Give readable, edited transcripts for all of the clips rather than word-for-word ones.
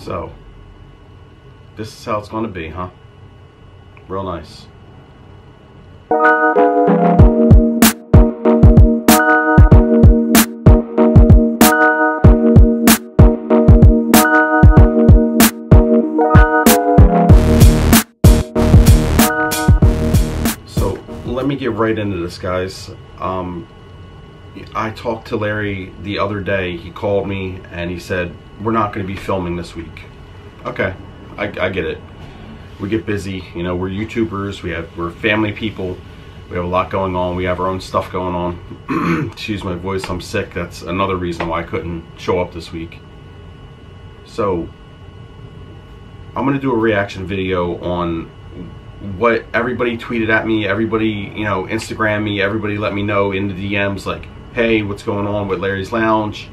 So, this is how it's going to be, huh? Real nice. So, let me get right into this, guys. I talked to Larry the other day. He called me and he said, we're not going to be filming this week. Okay, I get it. We get busy, you know, we're YouTubers, we're family people, we have a lot going on, we have our own stuff going on. Excuse my voice, I'm sick. That's another reason why I couldn't show up this week. So, I'm going to do a reaction video on what everybody tweeted at me, everybody, you know, Instagram me, everybody let me know in the DMs, like, hey, what's going on with Larry's Lounge?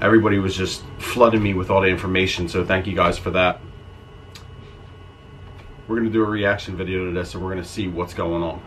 Everybody was just flooding me with all the information, so thank you guys for that. We're going to do a reaction video to this, and we're going to see what's going on.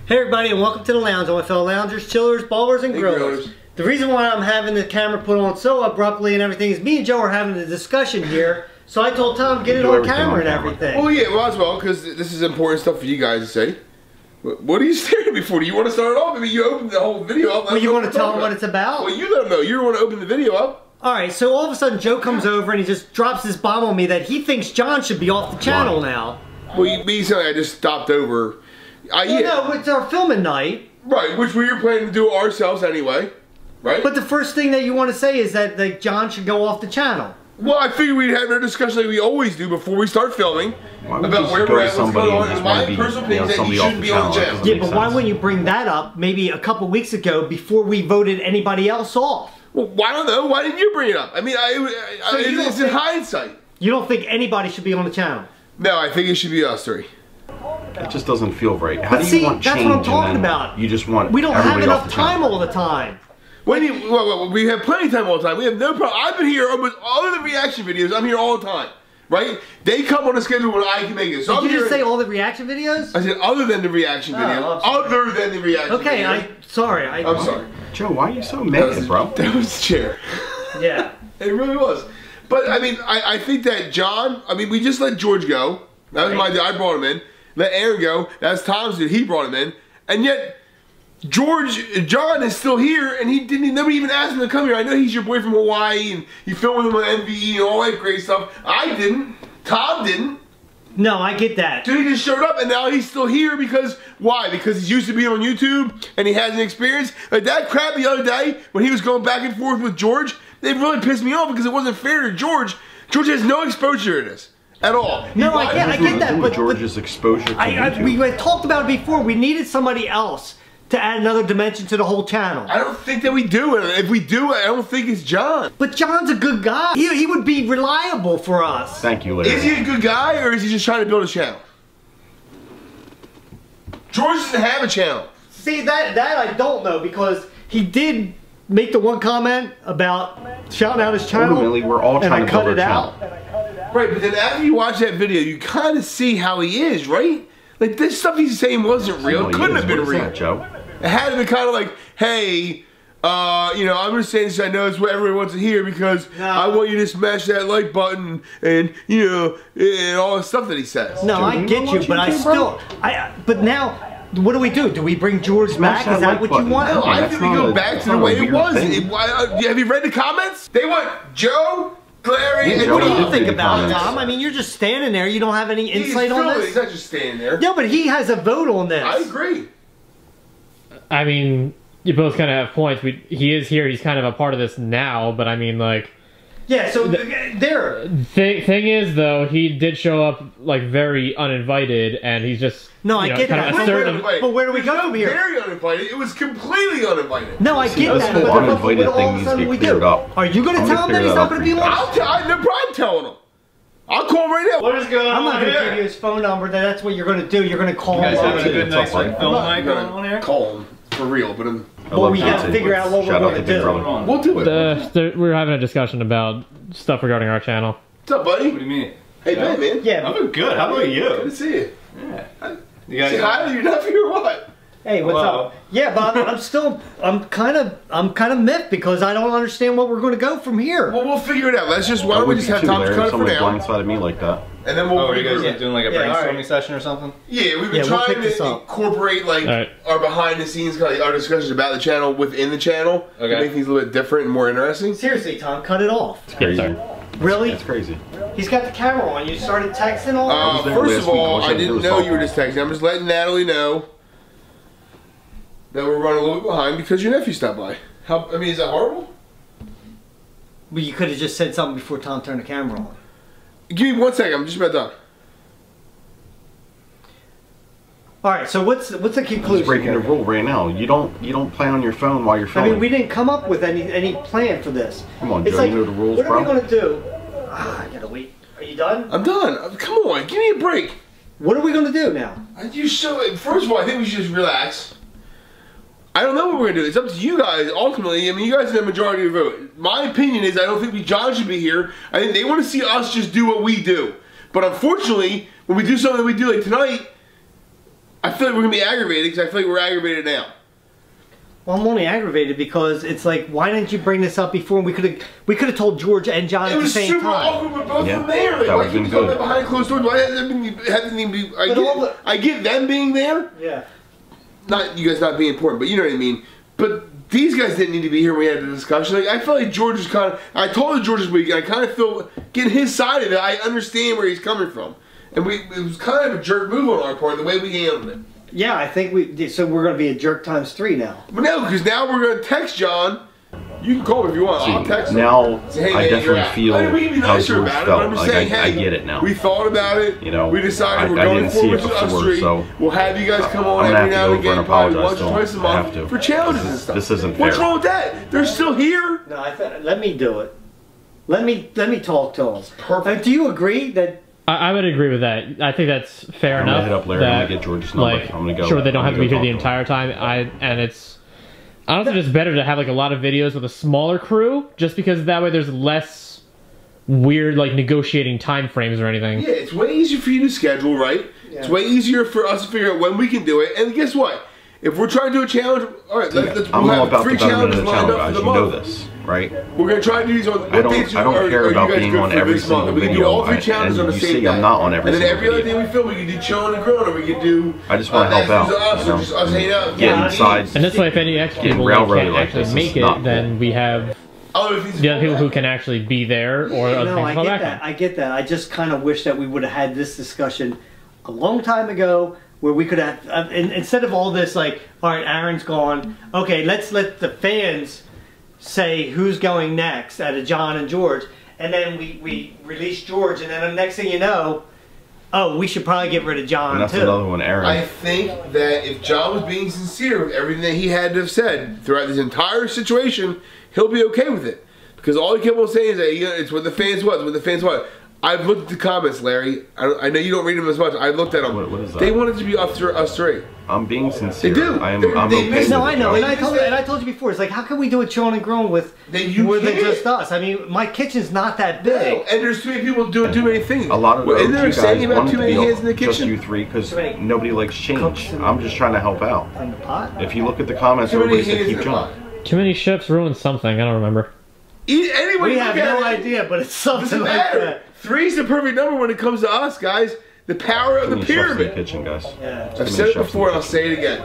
Hey everybody, and welcome to the lounge, all my fellow loungers, chillers, ballers, and grillers. The reason why I'm having the camera put on so abruptly and everything is me and Joe are having a discussion here, so I told Tom get it on camera and everything. Well, yeah, well, as well, because this is important stuff for you guys to say. What are you staring at me for? Do you want to start it off? I mean, you opened the whole video up. Well, you want to tell them what it's about? Well, you let them know. You want to open the video up. Alright, so all of a sudden Joe comes over and he just drops this bomb on me that he thinks John should be off the channel now. Well, me saying I just stopped over. Yeah. No, it's our filming night. Right, which we were planning to do ourselves anyway. Right? But the first thing that you want to say is that like, John should go off the channel. Well, I figured we'd have a discussion like we always do before we start filming about where we're at, what's going on, and my personal opinion is that he shouldn't be on the channel. Yeah, but why wouldn't you bring that up maybe a couple weeks ago before we voted anybody else off? Well, I don't know. Why didn't you bring it up? I mean, it's in hindsight. You don't think anybody should be on the channel? No, I think it should be us three. It just doesn't feel right. How do you want change? That's what I'm talking about. You just want we don't have enough time all all the time. Well, we have plenty of time all the time. We have no problem. I've been here almost all of the reaction videos. I'm here all the time, right? They come on a schedule when I can make it. So Did you just say all the reaction videos? I said other than the reaction video. Other than the reaction video. Okay, I'm sorry. Joe, why are you so mad, bro? That was the chair. Yeah. It really was. But, I mean, I think that John, I mean, we just let George go. That was my deal. I brought him in. Let Aaron go. That's Tom's deal. He brought him in. And yet, John is still here, and nobody even asked him to come here. I know he's your boy from Hawaii, and you filmed with him on MVE and all that great stuff. I didn't. Tom didn't. No, I get that. So he just showed up, and now he's still here because, why? Because he's used to being on YouTube, and he has an experience. Like that crap the other day, when he was going back and forth with George, it really pissed me off because it wasn't fair to George. George has no exposure to this. At all. No, I get that, but George's exposure to YouTube. We had talked about it before. We needed somebody else to add another dimension to the whole channel. I don't think that we do it. If we do, I don't think it's John. But John's a good guy. He would be reliable for us. Thank you, Larry. Is he a good guy, or is he just trying to build a channel? George doesn't have a channel. See, that I don't know, because he did make the one comment about shouting out his channel. Ultimately, we're all trying to build our channel. Right, but then after you watch that video, you kind of see how he is, right? Like, this stuff he's saying wasn't real. It couldn't have been real. That, Joe? It had to be kind of like, hey, you know, I'm just saying this, I know it's what everyone wants to hear because I want you to smash that like button and, you know, and all the stuff that he says. No, I get you, but I still, but now, what do we do? Do we bring George back? Is that what you want? No, I think we go back to the way it was. Have you read the comments? They want Joe, Larry, and what do you think about it, Tom? I mean, you're just standing there. You don't have any insight on this? He's not just standing there. No, but he has a vote on this. I agree. I mean, you both kind of have points. He is here. He's kind of a part of this now, but I mean, like... Yeah, so there... Thing is, though, he did show up, like, very uninvited, and he's just... No, I get that. But where do we go from here? Very uninvited. It was completely uninvited. No, I get that. This whole uninvited thing needs to be cleared up. Are you going to tell him that he's not going to be on? I'm telling him. I'll call him right now. What is going on? I'm not going to give you his phone number. That's what you're going to do. You're going to call him. You guys having a good night? Am going on here? Call him for real, but well, we got to figure out what we're going to do. We'll do it. We're having a discussion about stuff regarding our channel. What's up, buddy? What do you mean? Hey, man. Yeah, I'm good. How about you? Good to see you. Yeah. You guys say hi to your nephew or what? Hey, what's Hello. up? Yeah, but I'm kind of miffed because I don't understand what we're going to go from here. Well, we'll figure it out. Why don't we just have Tom cut it for Somebody now? blindsided me like that. And then we'll. Oh, are you guys Yeah. doing like a Yeah, brainstorming alright. session or something? Yeah, we've been Yeah, we'll trying pick this to up. incorporate like Alright. our behind the scenes, like our discussions about the channel within the channel to Okay. make things a little bit different and more interesting. Seriously, Tom, cut it off. Crazy. sorry. Really? It's crazy. He's got the camera on. You started texting all. was there First last of week. all, All I I did didn't was know talk. you were just texting. I'm just letting Natalie know that we're running a little bit behind because your nephew stopped by. I mean, is that horrible? But you could have just said something before Tom turned the camera on. Give me 1 second. I'm just about done. All right. So what's the conclusion? Just breaking here? the rule right now. You don't play on your phone while you're I filming. mean, we didn't come up with any plan for this. Come on, It's Joe, like, you know the rules, what are we bro. going to do? I gotta wait. Are you done? I'm done. Come on, give me a break. What are we going to do now? First of all, I think we should just relax. I don't know what we're gonna do. It's up to you guys. Ultimately, I mean, you guys have the majority of the vote. My opinion is, I don't think John should be here. I think they want to see us just do what we do. But unfortunately, when we do something that we do like tonight, I feel like we're gonna be aggravated because I feel like we're aggravated now. Well, I'm only aggravated because it's like, why didn't you bring this up before? We could have told George and John It at the was same super time. awkward with both Yeah, of them there. Like, that why would've keep been coming good. behind closed doors? Why hasn't it been? But all the- I get them being there. Yeah. Not you guys not being important, but you know what I mean. But these guys didn't need to be here when we had the discussion. Like, I felt like George was kind of. I told George this week, and I kind of feel getting his side of it. I understand where he's coming from, and it was kind of a jerk move on our part the way we handled it. Yeah, I think so we're going to be a jerk times 3 now. But no, because now we're going to text John. You can call him if you want. I'll text him. Now, Say, hey, I man, you're definitely out. feel I mean, we can be how nicer George about it, but felt. I'm just Like, saying, I hey, get it now. We thought about it. You know, we decided I we're going didn't see forward it to us before, three. so We'll have you guys come on I'm gonna every have to now go and over again, and probably apologize once to or him. twice a I month have to. for challenges and This- stuff. this isn't What's fair. wrong with that? They're still here. No, let me do it. Let me talk to him. Perfect. Do you agree that? I would agree with that. I think that's fair I'm gonna enough. hit up Larry. I'm that, gonna get George's number. Like, I'm gonna go. sure, they don't I'm have to be gonna here go the talk to him. entire time. And it's honestly just better to have like a lot of videos with a smaller crew, just because that way there's less weird like negotiating time frames or anything. Yeah, it's way easier for you to schedule, right? Yeah. It's way easier for us to figure out when we can do it. And guess what? If we're trying to do a challenge, all right, let's I'm we'll all have about the 3 betterment challenges of the lined channel, up for guys. the You know month. this, right? We're gonna try to do these on. I don't care about being on every single We can do all 3 video, challenges and on the you same see day. I'm not on every And then single every other video. day we film, we can do chilling and growing, or we can do. I just wanna help out, Us, you or know? just us hanging out. Get Yeah, inside. And this way, if any extra Getting people like, railroaded can't like actually this is make not it, then cool. we have the other people who can actually be there, or other No, things I to fall get back that. on. I get that. I just kind of wish that we would have had this discussion a long time ago, where we could have, instead of all this, like, all right, Aaron's gone. Okay, let's let the fans say who's going next out of John and George, and then we release George, and then the next thing you know, oh, we should probably get rid of John And that's too. another one, Aaron. I think that if John was being sincere with everything that he had to have said throughout this entire situation, he'll be okay with it. Because all he kept on saying is that it's what the fans was, what the fans was. I've looked at the comments, Larry. I know you don't read them as much. I looked at them. What is that? They wanted to be us 3. I'm being sincere. They do. I'm They okay miss- with No, I it, know, Joe. and I told you before. It's like, how can we do a chilling and growing with Then more than can't. just us? I mean, my kitchen's not that big. No, and there's too many people doing too many things. A lot of Well, those isn't there a you saying guys about wanted too to many be hands in the just kitchen? you 3 because Too many nobody likes change. cooks and- I'm just trying to help out. In the pot. If you look at the comments, Too many everybody said hands in keep the John. pot. Too many chefs ruin something. I don't remember. Anyway, We have look at no it. idea, but it's something Doesn't like matter. that. 3's the perfect number when it comes to us, guys. The power of Too the many chefs in the pyramid. kitchen, guys. Yeah. I've said it before and I'll say it again.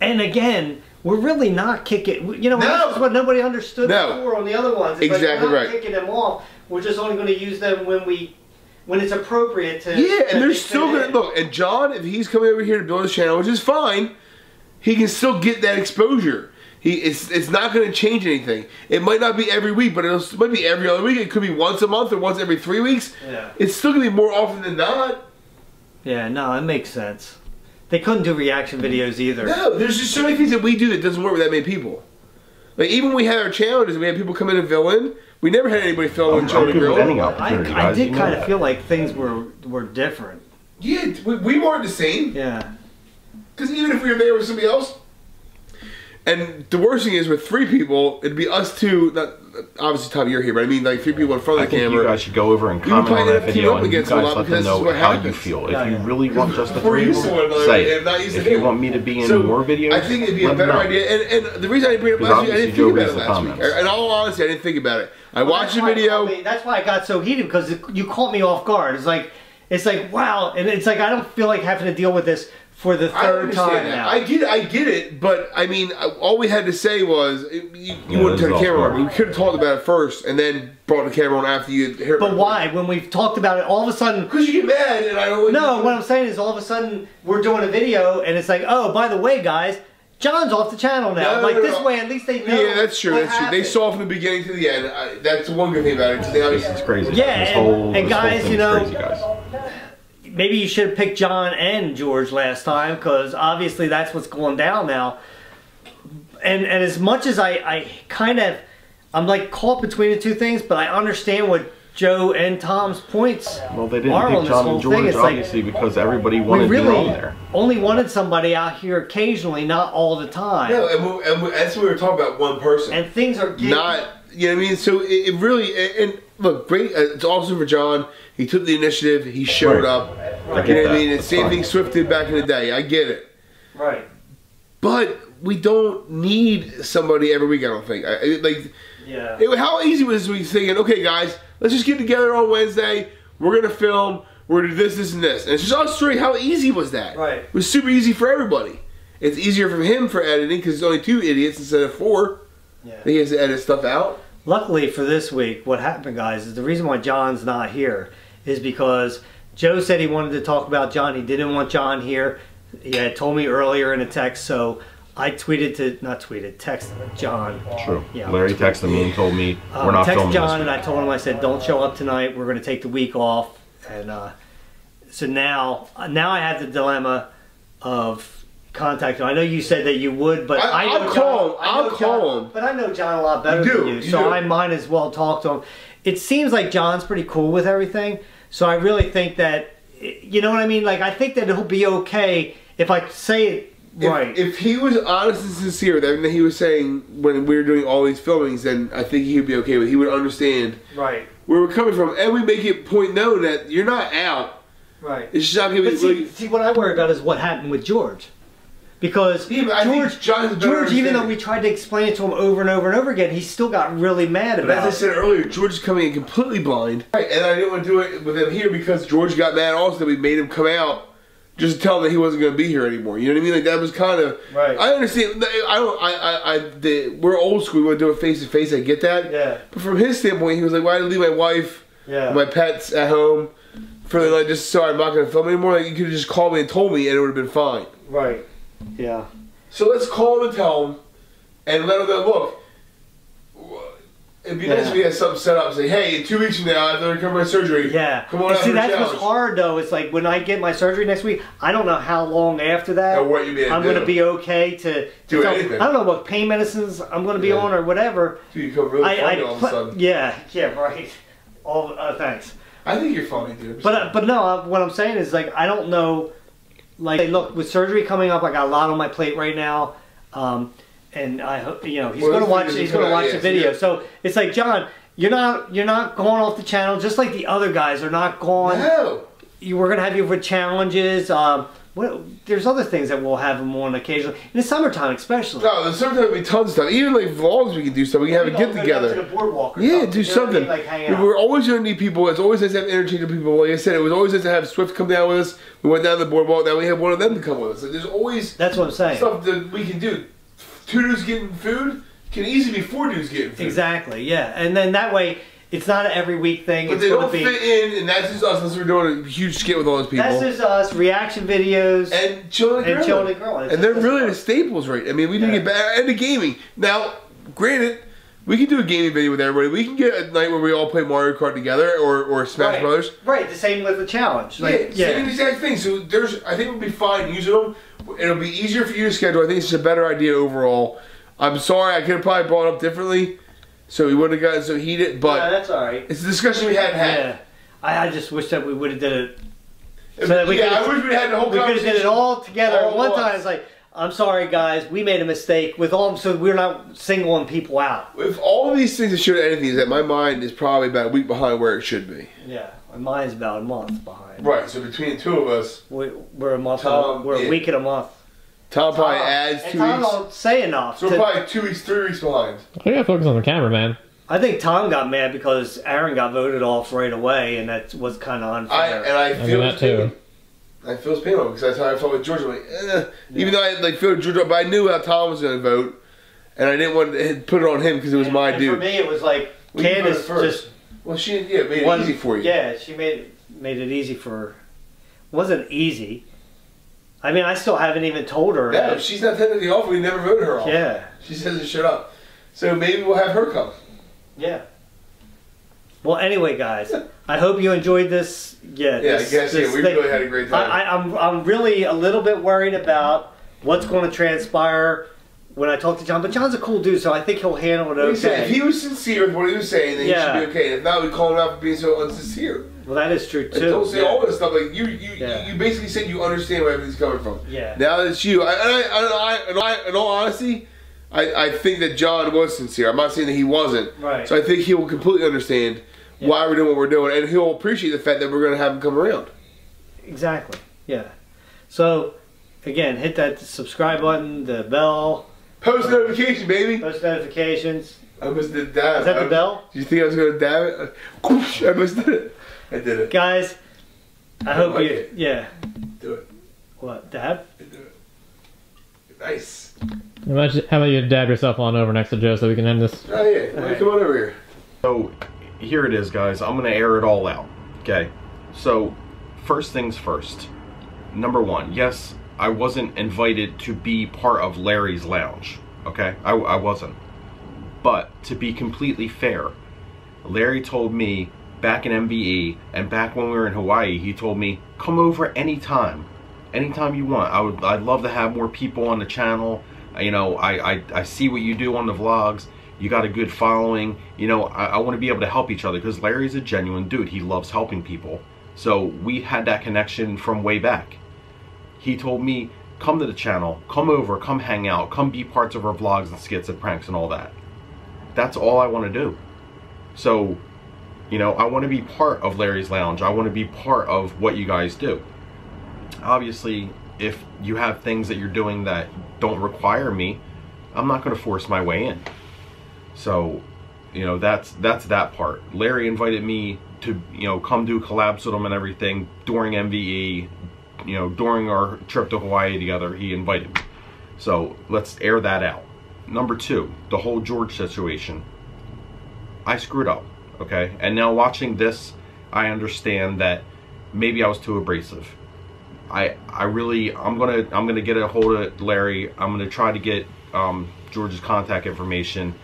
And again, we're really not kicking. You know, No. this is what nobody understood No. before on the other ones. It's Exactly like we're not right. kicking them off. We're just only going to use them when it's appropriate to. Yeah, to and they're mix still it gonna in. look. And John, if he's coming over here to build his channel, which is fine, he can still get that exposure. It's not going to change anything. It might not be every week, but it might be every other week. It could be once a month or once every 3 weeks. Yeah. It's still going to be more often than not. Yeah, no, it makes sense. They couldn't do reaction videos either. No, there's just so many things that we do that doesn't work with that many people. Like even when we had our challenges, and we had people come in and fill in. We never had anybody fill in I'm Chili good with Grill. any I, opportunity, I guys. did You know kind of that. feel like things were different. Yeah, we weren't the same. Yeah. Because even if we were there with somebody else, And the worst thing is with 3 people, it'd be us 2. Not obviously, Tom, you're here, but I mean like 3 people in front of the camera. I think you guys should go over and comment on that video, and you guys let them know how you feel. If you really want just the 3 of them, say it. If you want me to be in more videos, I think it'd be a better idea. And the reason I didn't bring it up last week, I didn't think about it last week. In all honesty, I didn't think about it. I watched the video. That's why I got so heated, because you caught me off guard. It's like wow, and it's like I don't feel like having to deal with this for the 3rd time now. I get it, but I mean, all we had to say was you wouldn't turn the camera on. We could have talked about it first and then brought the camera on after you heard. But why? When we've talked about it, all of a sudden. Because you get mad, and I don't. No, what I'm saying is all of a sudden we're doing a video, and it's like, oh, by the way, guys, John's off the channel now. This way, at least they know. Yeah, that's true. That's true. They saw from the beginning to the end. That's one good thing about it. It's crazy. Yeah, and guys, you know. Maybe you should have picked John and George last time, because obviously that's what's going down now. And as much as I'm like caught between the 2 things, but I understand what Joe and Tom's points are. Well, they didn't pick John and George, obviously, because everybody wanted to be on there. Only wanted somebody out here occasionally, not all the time. No, and that's what we were talking about, one person. And things are getting... Not, you know what I mean? So it really, and look, great, it's awesome for John. He took the initiative, he showed up. Right. You know what I mean? It's the same thing Swift did back in the day. I get it. Right. But we don't need somebody every week, I don't think. How easy was this week thinking, okay, guys, let's just get together on Wednesday. We're going to film. We're going to do this, this, and this. And it's just us 3. How easy was that? Right. It was super easy for everybody. It's easier for him for editing because it's only 2 idiots instead of 4. Yeah. He has to edit stuff out. Luckily for this week, what happened, guys, is the reason why John's not here is because Joe said he wanted to talk about John. He didn't want John here. He had told me earlier in a text, so I texted John. True. Yeah. Larry texted me and told me we're not filming John, and I told him, I said, don't show up tonight. We're going to take the week off. And so now I have the dilemma of contacting him. I know you said that you would, but I'll call him. But I know John a lot better than you, so I might as well talk to him. It seems like John's pretty cool with everything, so I really think that, you know what I mean? Like, I think that he'll be okay if I say it right. If he was honest and sincere with everything he was saying when we were doing all these filmings, then I think he would be okay with it. He would understand where we're coming from, and we make it point known that you're not out. Right. It's just not going to be really... See, what I worry about is what happened with George. Because George, even though we tried to explain it to him over and over and over again, he still got really mad about it. But as I said earlier, George is coming in completely blind. Right, and I didn't want to do it with him here because George got mad also that we made him come out just to tell him that he wasn't going to be here anymore. You know what I mean? Like, that was kind of... Right. I understand. We're old school. We want to do it face to face. I get that. Yeah. But from his standpoint, he was like, why did I leave my wife and my pets at home for the night just so I'm not going to film anymore? Like, you could have just called me and told me and it would have been fine. Right. Yeah. So let's call him and tell him, and let him know, look, it'd be nice if we had something set up and say, hey, in 2 weeks from now, after I recover my surgery, come on out for a challenge. That's what's hard, though. It's like, when I get my surgery next week, I don't know how long after that I'm going to be okay to do anything. I don't know what pain medicines I'm going to be on or whatever. Dude, you become really funny all of a sudden. Yeah, right. Thanks. I think you're funny, dude. But no, what I'm saying is, like, I don't know. Like, look, with surgery coming up, I got a lot on my plate right now, and I hope he's going to watch. He's going to watch the video. So it's like, John, you're not going off the channel, just like the other guys are not going. No. We're going to have you for challenges. There's other things that we'll have them on occasionally in the summertime, especially. No, the summertime will be tons of stuff. Even like vlogs, we can do stuff. We can have a get together. To the boardwalk or something. Do something. Like, hang out. We're always going to need people. It's always nice to have interchangeable people. Like I said, it was always nice to have Swift come down with us. We went down to the boardwalk. Now we have one of them to come with us. Like, there's always that's what I'm saying. Stuff that we can do. 2 dudes getting food can easily be 4 dudes getting food. Exactly. Yeah, and then that way. It's not an every week thing. But they don't fit in, and that's just us unless we're doing a huge skit with all those people. That's just us, reaction videos. And chilling and grilling. And they're really the staples, right? I mean, we need to get better. And the gaming. Now, granted, we can do a gaming video with everybody. We can get a night where we all play Mario Kart together or Smash Brothers. Right, the same with the challenge. Like, same exact thing. So I think we'll be fine using them. It'll be easier for you to schedule. I think it's just a better idea overall. I'm sorry, I could have probably brought it up differently. So we wouldn't have gotten so heated, but that's all right. It's a discussion we hadn't had. Yeah, I just wish that we would have did it. So that I wish we had the whole conversation. We could have did it all together at one time. It's like, I'm sorry, guys. We made a mistake with all, so we're not singling people out. If all of these things that should anything is that my mind is probably about a week behind where it should be. Yeah, mine's about a month behind. Right. So between the two of us, we're a month. Tom, we're a week and a month. Tom probably adds 2 Tom weeks. don't say enough. So we're probably 2 weeks, 3 weeks behind. We gotta focus on the camera, man. I think Tom got mad because Aaron got voted off right away, and that was kind of unfair. I feel that too. I feel his pain because that's how I felt with Georgia. I'm like, even though I feel Georgia, but I knew how Tom was going to vote, and I didn't want to put it on him because it was my dude. For me, it was like Candace just. Well, she made it easy for you. Yeah, she made it easy for her. It wasn't easy. I mean, I still haven't even told her. Yeah, she's not technically off. We never voted her off. Yeah. She says to shut up. So maybe we'll have her come. Yeah. Well, anyway, guys, I hope you enjoyed this. Yeah, I guess we really had a great time. I'm really a little bit worried about what's going to transpire when I talk to John, but John's a cool dude, so I think he'll handle it okay. If he was sincere with what he was saying, then he should be okay. If not, we call him out for being so unsincere. Well, that is true too. Don't say all this stuff. Like you basically said you understand where everything's coming from. Yeah. Now that it's you, in all honesty, I think that John was sincere. I'm not saying that he wasn't. Right. So I think he will completely understand why we're doing what we're doing, and he'll appreciate the fact that we're going to have him come around. Exactly. Yeah. So, again, hit that subscribe button, the bell. Post notification, baby. Post notifications. I almost did dab. Is that the bell? Do you think I was going to dab it? I almost did it. I did it. Guys, I hope you... Yeah. Do it. What, dab? Do it. Nice. How about you dab yourself on over next to Joe so we can end this? Oh, yeah. Come on over here. So, here it is, guys. I'm going to air it all out. Okay? So, first things first. Number one, yes, I wasn't invited to be part of Larry's Lounge. Okay? I wasn't. But, to be completely fair, Larry told me back in MVE and back when we were in Hawaii, he told me, come over anytime. Anytime you want. I'd love to have more people on the channel. You know, I see what you do on the vlogs. You got a good following. You know, I want to be able to help each other because Larry's a genuine dude. He loves helping people. So we had that connection from way back. He told me, come to the channel, come over, come hang out, come be parts of our vlogs and skits and pranks and all that. That's all I want to do. So, you know, I want to be part of Larry's Lounge. I want to be part of what you guys do. Obviously, if you have things that you're doing that don't require me, I'm not going to force my way in. So, you know, that's that part. Larry invited me to, you know, come do collabs with him and everything during MVE, you know, during our trip to Hawaii together. He invited me. So let's air that out. Number two, the whole George situation. I screwed up, okay? And now watching this, I understand that maybe I was too abrasive. I'm gonna get a hold of Larry. I'm gonna try to get George's contact information.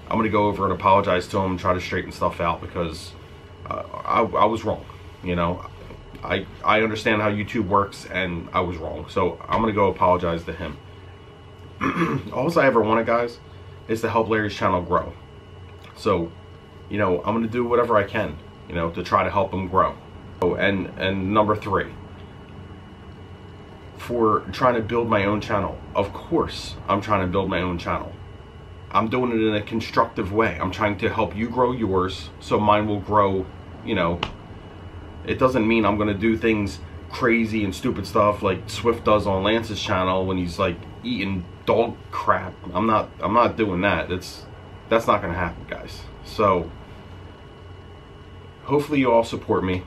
I'm gonna go over and apologize to him and try to straighten stuff out because I was wrong. You know, I understand how YouTube works and I was wrong. So I'm gonna go apologize to him. All I ever wanted, guys, is to help Larry's channel grow. So, you know, I'm gonna do whatever I can, you know, to try to help him grow. Oh, and number three, for trying to build my own channel. Of course, I'm trying to build my own channel. I'm doing it in a constructive way. I'm trying to help you grow yours so mine will grow, you know. It doesn't mean I'm gonna do things crazy and stupid stuff like Swift does on Lance's channel when he's like eating dog crap. I'm not doing that. That's not gonna happen, guys. So hopefully you all support me.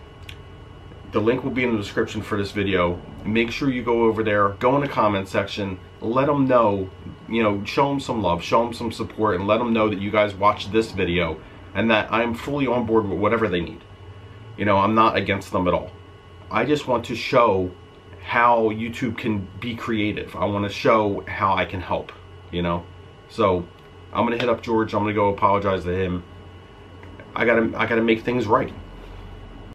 The link will be in the description for this video. Make sure you go over there, go in the comment section, let them know, you know, show them some love, show them some support, and let them know that you guys watched this video and that I'm fully on board with whatever they need. You know, I'm not against them at all. I just want to show how YouTube can be creative. I want to show how I can help, you know. So I'm gonna hit up George. I'm gonna go apologize to him. I gotta make things right.